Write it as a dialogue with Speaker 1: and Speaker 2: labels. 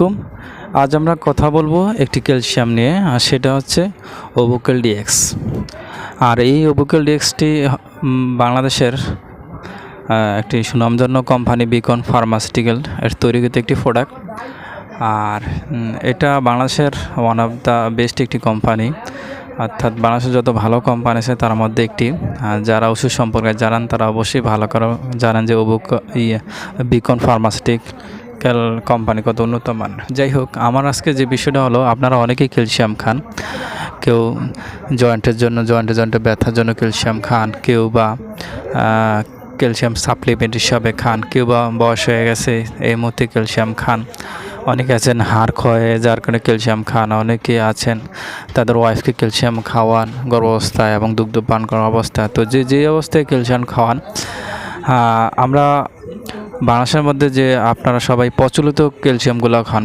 Speaker 1: কুম আজ আমরা কথা বলবো একটি ক্যালসিয়াম নিয়ে, আর সেটা হচ্ছে ওবুকেল ডিএক্স। আর এই ওবুকেল ডিএক্সটি বাংলাদেশের একটি সুনামধন্য কোম্পানি বিকন ফার্মাসিউটিক্যাল এর তৈরিকৃত একটি প্রোডাক্ট। আর এটা বাংলাদেশের ওয়ান অফ দ্য বেস্ট একটি কোম্পানি, অর্থাৎ বাংলাদেশের যত ভালো কোম্পানি আছে তার মধ্যে একটি। যারা ওষুধ সম্পর্কে জানেন তারা অবশ্যই ভালো করে জানেন যে বিকন ফার্মাসিউটিক্যাল কোম্পানি কত উন্নত মান। যাই হোক, আমার আজকে যে বিষয়টা হলো, আপনারা অনেকেই ক্যালসিয়াম খান। কেউ জয়েন্টে ব্যথার জন্য ক্যালসিয়াম খান, কেউ বা ক্যালসিয়াম সাপ্লিমেন্ট হিসাবে খান, কেউ বা বয়স হয়ে গেছে এই মুহূর্তে ক্যালসিয়াম খান। অনেকে আছেন হাড় ক্ষয়ে যার কারণে ক্যালসিয়াম খান, অনেকে আছেন তাদের ওয়াইফকে ক্যালসিয়াম খাওয়ান গর্ভাবস্থায় এবং দুগ্ধ পান করার অবস্থায়। তো যে অবস্থায় ক্যালসিয়াম খাওয়ান, আমরা বাংলাদেশের মধ্যে যে আপনারা সবাই প্রচলিত ক্যালসিয়ামগুলো খান,